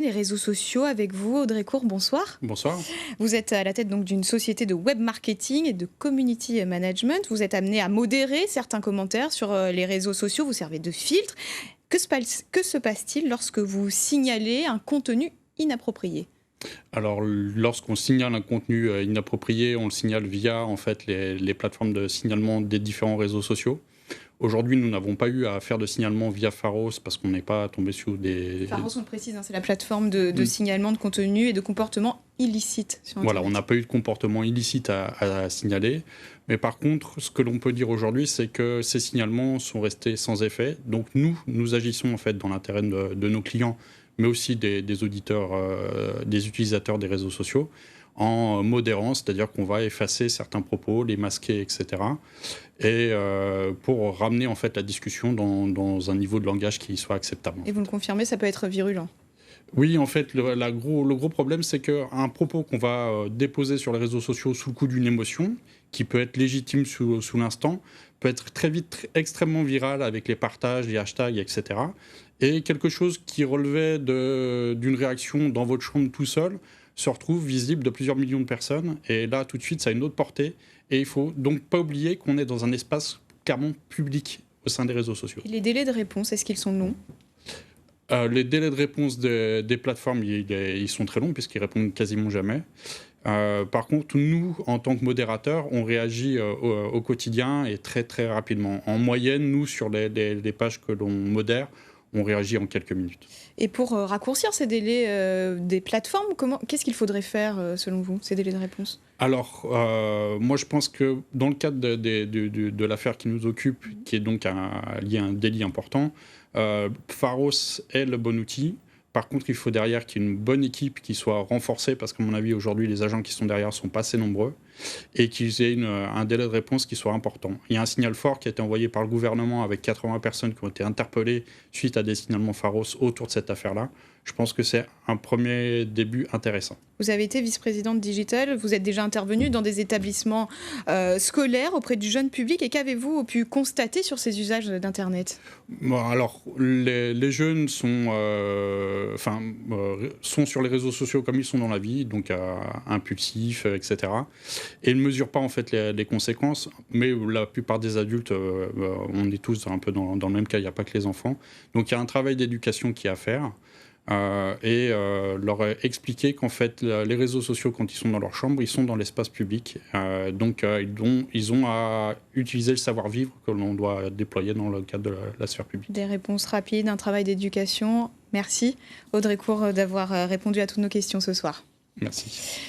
Les réseaux sociaux avec vous, Audrey Court, bonsoir. Bonsoir. Vous êtes à la tête donc d'une société de web marketing et de community management. Vous êtes amené à modérer certains commentaires sur les réseaux sociaux. Vous servez de filtre. Que se passe-t-il lorsque vous signalez un contenu inapproprié ? Alors, lorsqu'on signale un contenu inapproprié, on le signale via en fait les plateformes de signalement des différents réseaux sociaux. Aujourd'hui, nous n'avons pas eu à faire de signalement via Pharos parce qu'on n'est pas tombé sous des... Pharos, on le précise, c'est la plateforme de signalement de contenu et de comportement illicite sur Internet. Voilà, on n'a pas eu de comportement illicite à signaler. Mais par contre, ce que l'on peut dire aujourd'hui, c'est que ces signalements sont restés sans effet. Donc nous agissons en fait dans l'intérêt de nos clients, mais aussi des auditeurs, des utilisateurs des réseaux sociaux, en modérant, c'est-à-dire qu'on va effacer certains propos, les masquer, etc. Et pour ramener en fait la discussion dans un niveau de langage qui soit acceptable. Et vous me confirmez, ça peut être virulent ? Oui, en fait, le gros problème, c'est qu'un propos qu'on va déposer sur les réseaux sociaux sous le coup d'une émotion, qui peut être légitime sous l'instant, peut être très vite extrêmement viral avec les partages, les hashtags, etc. Et quelque chose qui relevait d'une réaction dans votre chambre tout seul se retrouve visible de plusieurs millions de personnes. Et là, tout de suite, ça a une autre portée. Et il faut donc pas oublier qu'on est dans un espace clairement public au sein des réseaux sociaux. Et les délais de réponse, est-ce qu'ils sont longs ? Les délais de réponse des plateformes, ils sont très longs puisqu'ils répondent quasiment jamais. Par contre, nous, en tant que modérateurs, on réagit au quotidien et très très rapidement. En moyenne, nous, sur les pages que l'on modère, on réagit en quelques minutes. Et pour raccourcir ces délais des plateformes, qu'est-ce qu'il faudrait faire selon vous, ces délais de réponse ? Alors, moi je pense que dans le cadre de l'affaire qui nous occupe, qui est donc lié à un délit important, Pharos est le bon outil. Par contre, il faut derrière qu'il y ait une bonne équipe qui soit renforcée, parce qu'à mon avis, aujourd'hui, les agents qui sont derrière ne sont pas assez nombreux, et qu'ils aient un délai de réponse qui soit important. Il y a un signal fort qui a été envoyé par le gouvernement avec 80 personnes qui ont été interpellées suite à des signalements Pharos autour de cette affaire-là. Je pense que c'est un premier début intéressant. Vous avez été vice-présidente digital, vous êtes déjà intervenue dans des établissements scolaires auprès du jeune public. Et qu'avez-vous pu constater sur ces usages d'Internet ? Bon, alors, les jeunes sont sur les réseaux sociaux comme ils sont dans la vie, donc impulsifs, etc. Et ne mesurent pas en fait les conséquences. Mais la plupart des adultes, on est tous un peu dans le même cas, il n'y a pas que les enfants. Donc il y a un travail d'éducation qui est à faire. Leur expliquer qu'en fait les réseaux sociaux, quand ils sont dans leur chambre, ils sont dans l'espace public, donc ils ont à utiliser le savoir-vivre que l'on doit déployer dans le cadre de la sphère publique. Des réponses rapides, un travail d'éducation. Merci Audrey Court d'avoir répondu à toutes nos questions ce soir. Merci.